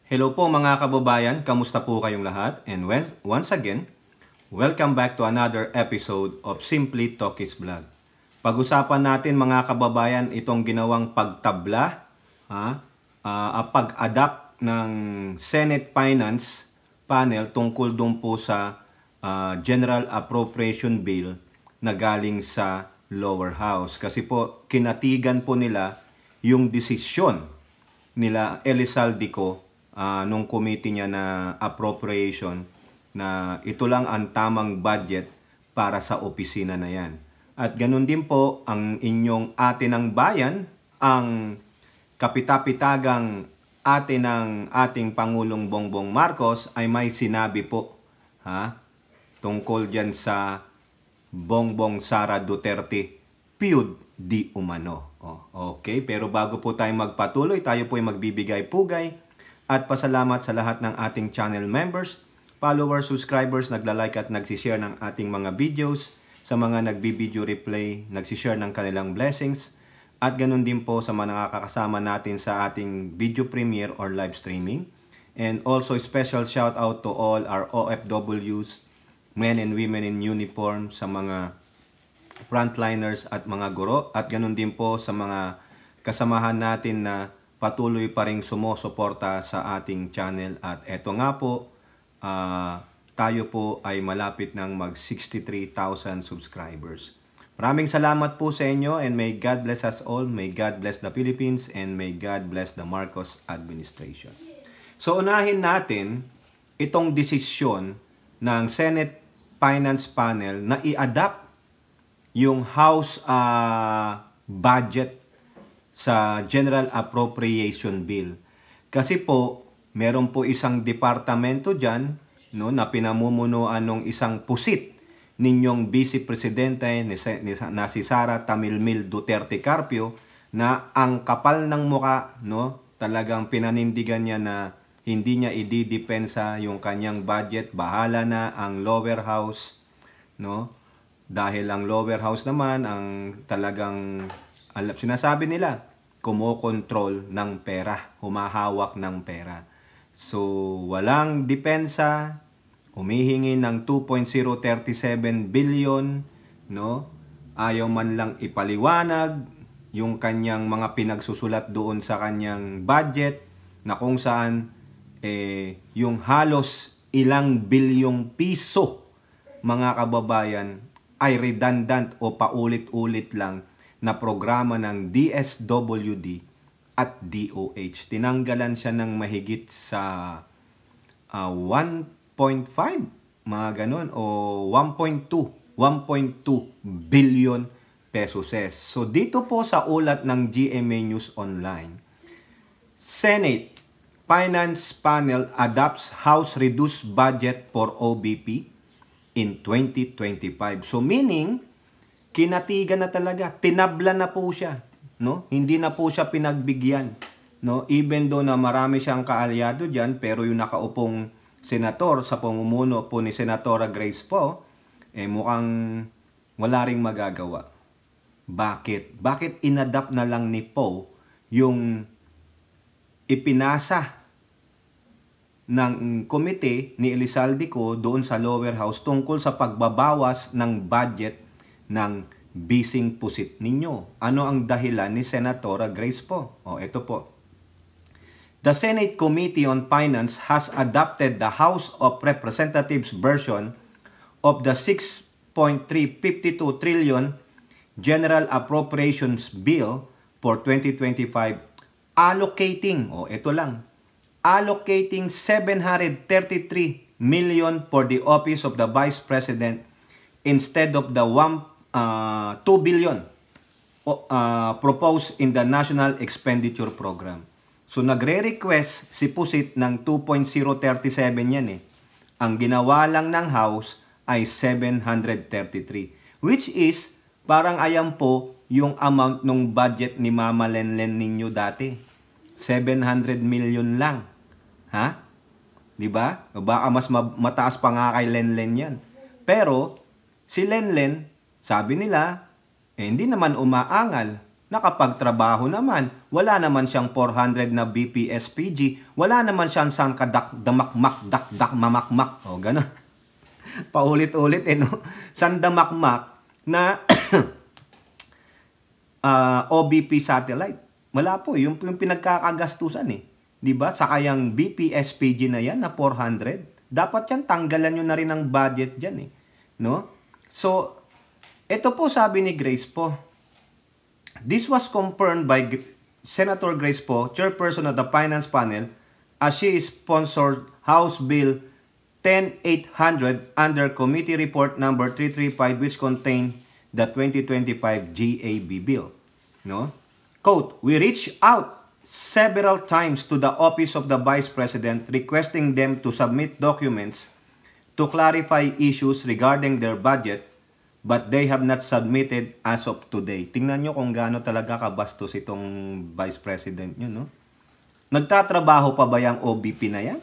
Hello po mga kababayan, kamusta po kayong lahat? And once again, welcome back to another episode of Simply Talkies Vlog. Pag-usapan natin mga kababayan itong ginawang pagtabla, pag-adapt ng Senate Finance Panel tungkol doon po sa General Appropriation Bill na galing sa lower house. Kasi po kinatigan po nila yung desisyon nila Elizalde Co nung committee niya na appropriation na ito lang ang tamang budget para sa opisina na yan. At ganun din po ang inyong ate ng bayan, ang kapitapitagang ate ng ating Pangulong Bongbong Marcos ay may sinabi po tungkol dyan sa Bongbong Sara Duterte feud di umano. Okay, pero bago po tayo magpatuloy, tayo po ay magbibigay pugay at pasalamat sa lahat ng ating channel members, followers, subscribers, nagla-like at nagsishare ng ating mga videos, sa mga nagbi-video replay, nagsishare ng kanilang blessings, at ganun din po sa mga nakakasama natin sa ating video premiere or live streaming. And also special shout out to all our OFWs, men and women in uniform, sa mga frontliners at mga guro, at ganun din po sa mga kasamahan natin na patuloy pa ring sumusuporta sa ating channel. At eto nga po, tayo po ay malapit ng mag 63,000 subscribers. Maraming salamat po sa inyo, and may God bless us all, may God bless the Philippines, and may God bless the Marcos administration. So unahin natin itong desisyon ng Senate Finance Panel na i-adapt yung House budget sa General Appropriation Bill. Kasi po, meron po isang departamento dyan na pinamumunuan ng isang pusit ninyong Vice Presidente na si Sara Tamilmil Duterte Carpio, na ang kapal ng muka, talagang pinanindigan niya na hindi niya ididepensa yung kanyang budget. Bahala na ang lower house, dahil ang lower house naman ang talagang sinasabi nila, kumokontrol ng pera, humahawak ng pera. So, walang depensa, humihingi ng 2.037 billion, ayaw man lang ipaliwanag yung kanyang mga pinagsusulat doon sa kanyang budget, na kung saan yung halos ilang bilyong piso, mga kababayan, ay redundant o paulit-ulit lang na programa ng DSWD at DOH. Tinanggalan siya ng mahigit sa 1.5, mga ganon, o 1.2 billion pesos. So dito po sa ulat ng GMA News Online, Senate Finance Panel adopts House reduced budget for OBP in 2025. So meaning, kinatigan na talaga, tinabla na po siya, Hindi na po siya pinagbigyan, Even though na marami siyang kaalyado diyan, pero yung nakaupong senator sa pamumuno po ni Senatora Grace Poe, mukhang wala ring magagawa. Bakit? Bakit inadapt na lang ni Poe yung ipinasa ng komite ni Elizalde Co doon sa lower house tungkol sa pagbabawas ng budget ng bising pusit ninyo? Ano ang dahilan ni Senatora Grace Poe? Ito po. The Senate Committee on Finance has adopted the House of Representatives version of the 6.352 trillion General Appropriations Bill for 2025, allocating, allocating 733 million for the office of the Vice President instead of the 2 billion proposed in the National Expenditure Program. So nagre-request si Pusit ng 2.037 yan . Ang ginawa lang ng House ay 733, which is parang ayan po yung amount ng budget ni Mama Lenlen ninyo dati. 700 million lang. Diba? Baka mas mataas pa nga kay Lenlen yan. Pero si Lenlen, sabi nila, hindi naman umaangal. Nakapagtrabaho naman. Wala naman siyang 400 na BPSPG. Wala naman siyang damakmak, dakdak, mamakmak. O, gano'n. Paulit-ulit, no? Sandamakmak na OBP satellite. Wala po. Yung pinagkakagastusan, eh. Diba? Saka yung BPSPG na yan, na 400. Dapat yan, tanggalan nyo na rin ang budget dyan, eh. No? So, ito po sabi ni Grace po. This was confirmed by Senator Grace po, chairperson of the Finance Panel, as she sponsored House Bill 10800 under Committee Report number 335, which contained the 2025 GAB bill. No? Quote, we reached out several times to the Office of the Vice President requesting them to submit documents to clarify issues regarding their budget, but they have not submitted as of today. Tingnan nyo kung gaano talaga kabastos itong Vice President nyo, no? Nagtatrabaho pa ba yung OBP na yan?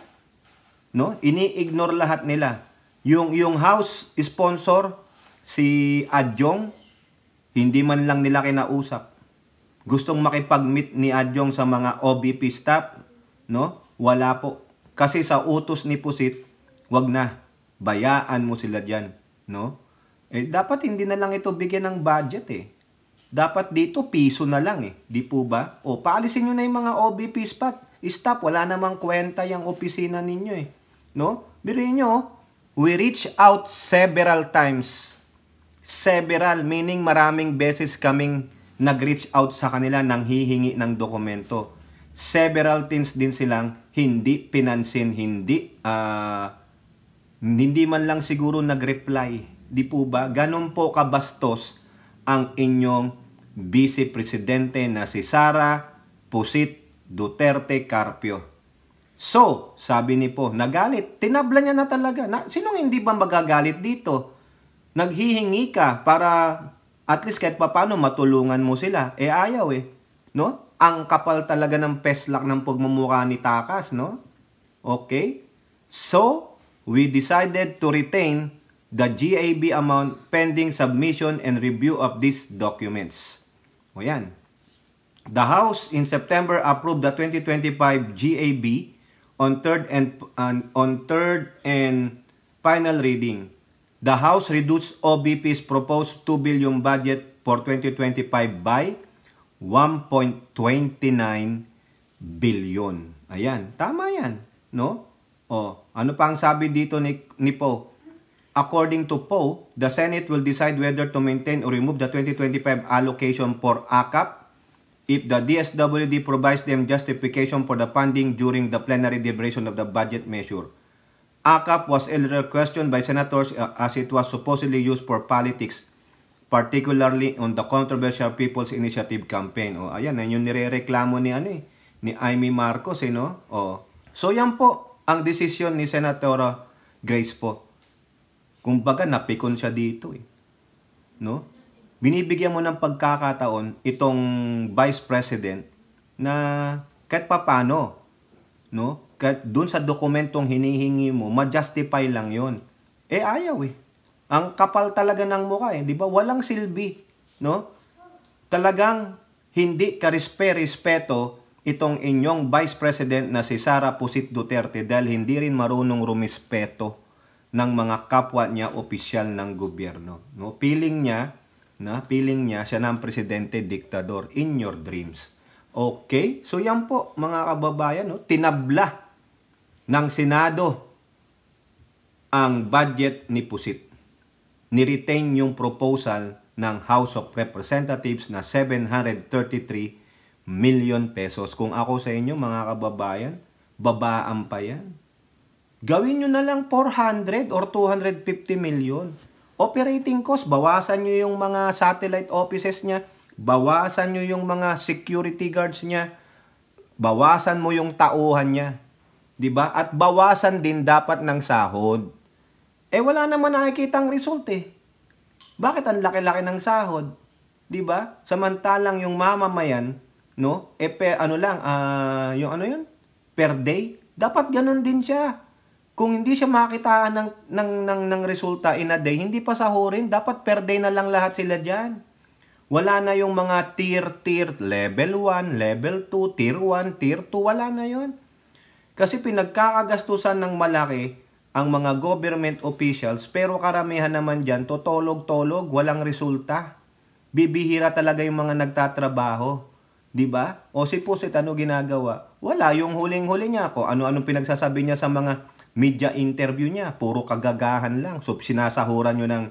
No? Ini-ignore lahat nila. Yung House sponsor, si Adjong, hindi man lang nila kinausap. Gustong makipag-meet ni Adjong sa mga OBP staff, no? Wala po. Kasi sa utos ni Pusit, wag na. Bayaan mo sila dyan, no? Eh, dapat hindi na lang ito bigyan ng budget, eh. Dapat dito, piso na lang, eh. Di po ba? O, paalisin nyo na yung mga OBP staff. Wala namang kwenta yung opisina ninyo, eh. No? Biruin nyo, we reach out several times. Several, meaning maraming beses kaming nag-reach out sa kanila nang hihingi ng dokumento. Several things din silang hindi pinansin, hindi man lang siguro nag-reply. Di po ba? Ganon po kabastos ang inyong Vice Presidente na si Sara Pusit Duterte Carpio. So, sabi ni po, nagalit. Tinabla niya na talaga. Sinong hindi ba magagalit dito? Naghihingi ka para at least kahit paano matulungan mo sila. Eh ayaw, eh. No? Ang kapal talaga ng peslak ng pagmumukha ni Takas, no? Okay? So, we decided to retain the GAB amount pending submission and review of these documents. O yan. The House in September approved the 2025 GAB on third and final reading. The House reduced OBP's proposed 2 billion budget for 2025 by 1.29 billion. Ayan, tama yan, no? O, ano pa ang sabi dito ni Poe? According to Poe, the Senate will decide whether to maintain or remove the 2025 allocation for AKAP if the DSWD provides them justification for the funding during the plenary deliberation of the budget measure. AKAP was earlier questioned by senators as it was supposedly used for politics, particularly on the controversial People's Initiative campaign. O, ayan, yung nirereklamo ni Amy Marcos, no? O, so, yan po ang desisyon ni Senator Grace po. Kumbaga, napikon siya dito, eh. No? Binibigyan mo ng pagkakataon itong Vice President na kahit papano, no? Kahit dun sa dokumentong hinihingi mo, ma-justify lang yon. Eh, ayaw, eh. Ang kapal talaga ng mukha, eh. Di ba? Walang silbi, no? Talagang hindi karespeto itong inyong Vice President na si Sara Pusit Duterte dahil hindi rin marunong rumispeto ng mga kapwa niya opisyal ng gobyerno. No? Feeling niya siya ng presidente diktador in your dreams. Okay? So yan po mga kababayan, no? Tinabla ng Senado ang budget ni Pusit. Ni-retain yung proposal ng House of Representatives na 733 million pesos. Kung ako sa inyo mga kababayan, babaan pa yan. Gawin nyo na lang 400 or 250 million. Operating cost, bawasan nyo yung mga satellite offices niya, bawasan nyo yung mga security guards niya, bawasan mo yung tauhan niya. Diba? At bawasan din dapat ng sahod. Eh wala naman nakikitang result, eh. Bakit ang laki-laki ng sahod? Diba? Samantalang yung mamamayan, no? Yung ano yun? Per day? Dapat ganun din siya. Kung hindi siya makitaan ng resulta in a day, hindi pa sahurin. Dapat per day na lang lahat sila dyan. Wala na yung mga tier, level 1, level 2, tier 1, tier 2, wala na yon. Kasi pinagkakagastusan ng malaki ang mga government officials, pero karamihan naman dyan, totolog-tolog, walang resulta. Bibihira talaga yung mga nagtatrabaho. Diba? O si Pusit, ano ginagawa? Wala, yung huling-huli niya ako. Ano-anong pinagsasabi niya sa mga media interview niya? Puro kagagahan lang. So, sinasahuran nyo ng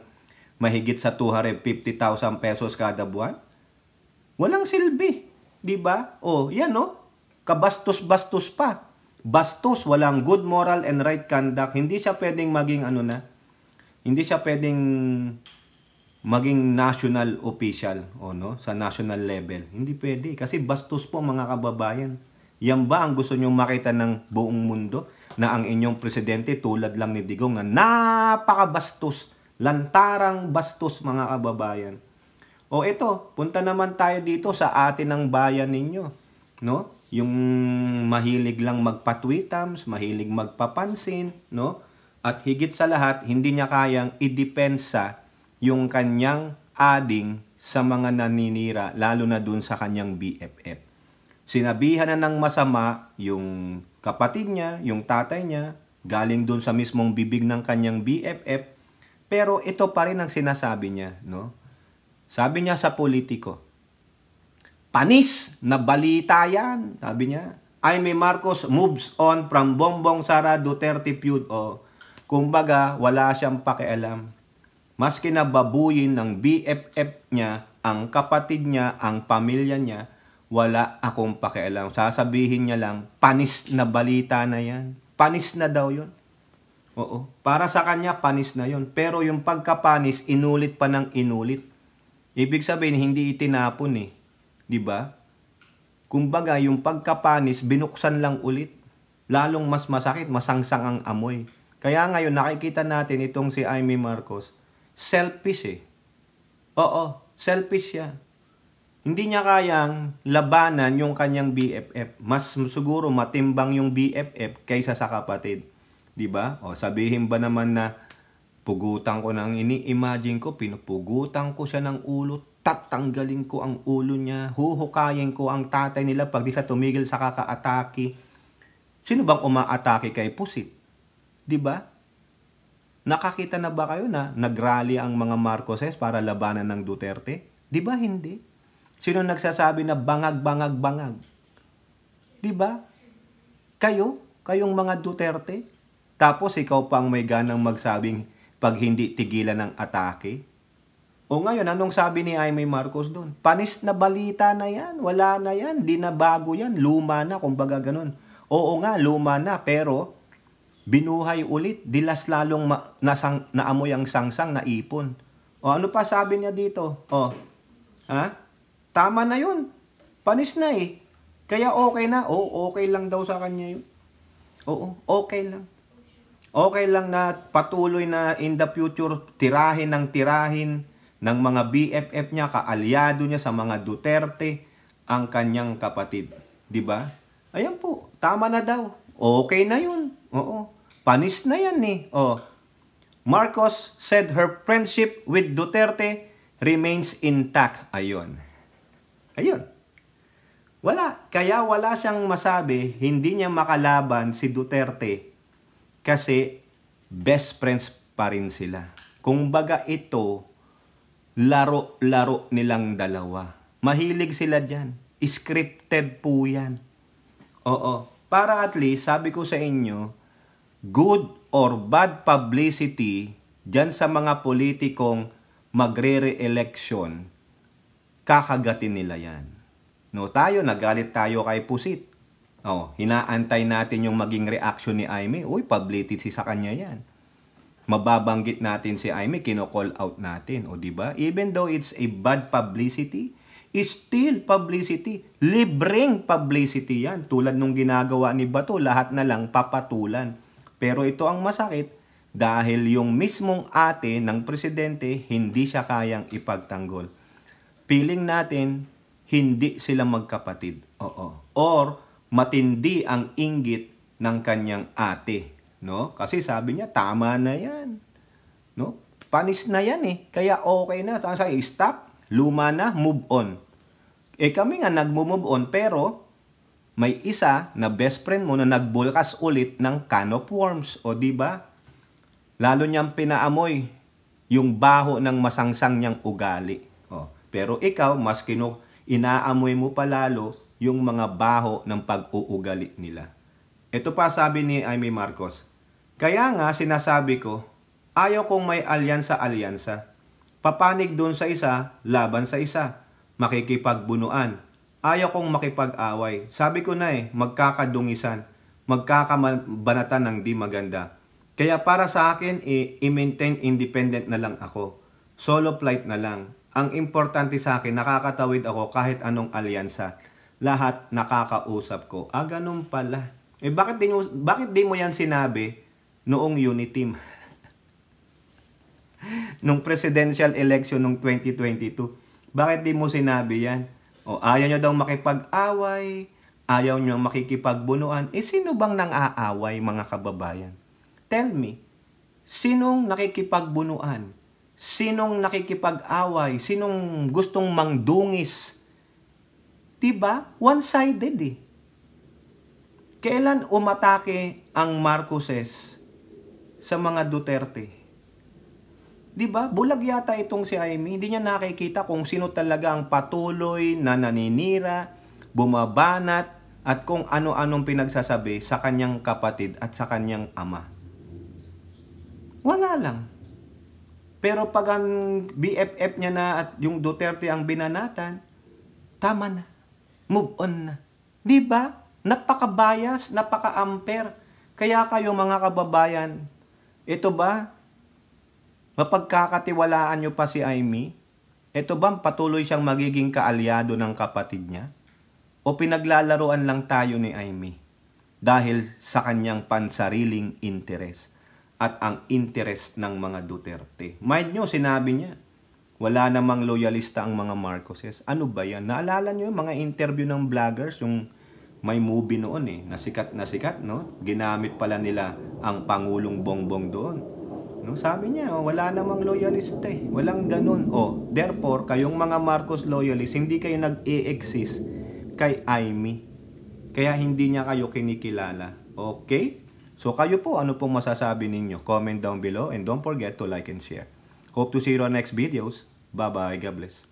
mahigit sa 250,000 pesos kada buwan? Walang silbi. Diba? O, yan o. Kabastos-bastos pa. Bastos, walang good moral and right conduct. Hindi siya pwedeng maging hindi siya pwedeng maging national official sa national level. Hindi pwede kasi bastos po mga kababayan. Yan ba ang gusto nyong makita ng buong mundo? Na ang inyong presidente tulad lang ni Digong na napakabastos, lantarang bastos mga kababayan. O ito, punta naman tayo dito sa atin ng bayan ninyo. No? Yung mahilig lang magpa-tweetams, mahilig magpapansin, no? At higit sa lahat, hindi niya kayang idepensa yung kanyang ading sa mga naninira, lalo na dun sa kanyang BFF. Sinabihan na ng masama yung kapatid niya, yung tatay niya, galing dun sa mismong bibig ng kanyang BFF, pero ito pa rin ang sinasabi niya, no? Sabi niya sa politiko, panis na balita yan, sabi niya. Jaime Marcos moves on from Bongbong Sara Duterte feud. Kumbaga, wala siyang pakialam. Maski na babuyin ng BFF niya, ang kapatid niya, ang pamilya niya, wala akong pakialam. Sasabihin niya lang, panis na balita na yan. Panis na daw yun. Oo. Para sa kanya, panis na yun. Pero yung pagkapanis, inulit pa ng inulit. Ibig sabihin, hindi itinapon eh. Diba? Kumbaga, yung pagkapanis, binuksan lang ulit. Lalong mas masakit, masangsang ang amoy. Kaya ngayon, nakikita natin itong si Jaime Marcos, selfish eh. Oo, selfish siya. Hindi niya kayang labanan yung kanyang BFF. Mas siguro matimbang yung BFF kaysa sa kapatid. Diba? O, sabihin ba naman na pugutan ko ng ini-imagine ko, pinupugutan ko siya ng ulo, tatanggalin ko ang ulo niya, huhukayin ko ang tatay nila pag di sa tumigil sa kaka-atake. Sino bang umaatake kay Pusit? Diba? Nakakita na ba kayo na nagrally ang mga Marcoses para labanan ng Duterte? Diba hindi? Sino nagsasabi na bangag-bangag-bangag? Diba? Kayong mga Duterte? Tapos ikaw pang may ganang magsabing pag hindi tigilan ng atake? O ngayon, anong sabi ni Jaime Marcos doon? Panis na balita na yan. Wala na yan. Di na bago yan. Luma na, kumbaga ganun. Oo nga, luma na. Pero, binuhay ulit. Dilas lalong naamoy ang sangsang na ipon. O ano pa sabi niya dito? Tama na yun. Panis na eh. Kaya okay na. Okay lang daw sa kanya yun. Oo, okay lang. Okay lang na patuloy na in the future tirahin ng mga BFF niya, kaalyado niya sa mga Duterte, ang kanyang kapatid. Diba? Ayan po, tama na daw. Okay na yun. Oo. Panis na yan eh. Marcos said her friendship with Duterte remains intact. Ayun. Kaya wala siyang masabi, hindi niya makalaban si Duterte kasi best friends pa rin sila. Kumbaga ito, laro-laro nilang dalawa. Mahilig sila dyan. Scripted po yan. Oo. Para at least, sabi ko sa inyo, good or bad publicity dyan sa mga politikong magre-re-election, kakagatin nila yan. No, nagalit tayo kay Pusit. Hinaantay natin yung maging reaction ni Jaime. Uy, publicity sa kanya yan. Mababanggit natin si Jaime, kino-call out natin. Diba? Even though it's a bad publicity, it's still publicity. Libreng publicity yan. Tulad nung ginagawa ni Bato, lahat na lang papatulan. Pero ito ang masakit dahil yung mismong ate ng presidente, hindi siya kayang ipagtanggol. Feeling natin, hindi sila magkapatid. Or matindi ang inggit ng kanyang ate. No? Kasi sabi niya, tama na yan. No? Panis na yan eh. Kaya okay na. Stop. Luma na, move on. Kami nga nag-move on, pero may isa na best friend mo na nagbulkas ulit ng can of worms. O di ba? Lalo niyang pinaamoy yung baho ng masangsang niyang ugali. O, pero ikaw, mas inaamoy mo pa lalo yung mga baho ng pag-uugali nila. Ito pa sabi ni Amy Marcos, kaya nga sinasabi ko, ayaw kong may alyansa-alyansa. Papanig doon sa isa, laban sa isa. Makikipagbunuan. Ayaw kong makipag-away. Sabi ko na magkakadungisan. Magkakabanatan ng di maganda. Kaya para sa akin, i-maintain independent na lang ako. Solo flight na lang. Ang importante sa akin, nakakatawid ako kahit anong alyansa. Lahat nakakausap ko. Ganun pala. Bakit di mo yan sinabi noong Uniteam? Nung presidential election nung 2022. Bakit di mo sinabi yan? Ayaw nyo daw makipag-away, ayaw nyo makikipagbunuan. Sino bang nang-aaway, mga kababayan? Tell me, sinong nakikipagbunuan? Sinong nakikipag-away? Sinong gustong mangdungis? Diba? One-sided Kailan umatake ang Marcoses sa mga Duterte? Diba? Bulag yata itong si Amy. Hindi niya nakikita kung sino talaga ang patuloy na naninira, bumabanat, at kung ano-anong pinagsasabi sa kanyang kapatid at sa kanyang ama. Wala lang. Pero pag ang BFF niya na at yung Duterte ang binanatan, tama na. Move on na. Diba? Napaka-bias, napaka-amper. Kaya kayo mga kababayan, ito ba? Mapagkakatiwalaan nyo pa si Amy? Ito ba patuloy siyang magiging kaalyado ng kapatid niya? O pinaglalaruan lang tayo ni Amy dahil sa kanyang pansariling interes at ang interes ng mga Duterte? Mind nyo, sinabi niya, wala namang loyalista ang mga Marcoses. Ano ba yan? Naalala nyo yung mga interview ng vloggers, yung may movie noon na sikat, no? Ginamit pala nila ang Pangulong Bongbong doon. No, sabi niya, wala namang loyalista Walang ganun. Therefore, kayong mga Marcos loyalists, hindi kayo nag-e-exist kay Amy. Kaya hindi niya kayo kinikilala. Okay? So kayo po, ano pong masasabi ninyo? Comment down below and don't forget to like and share. Hope to see you on next videos. Bye-bye. God bless.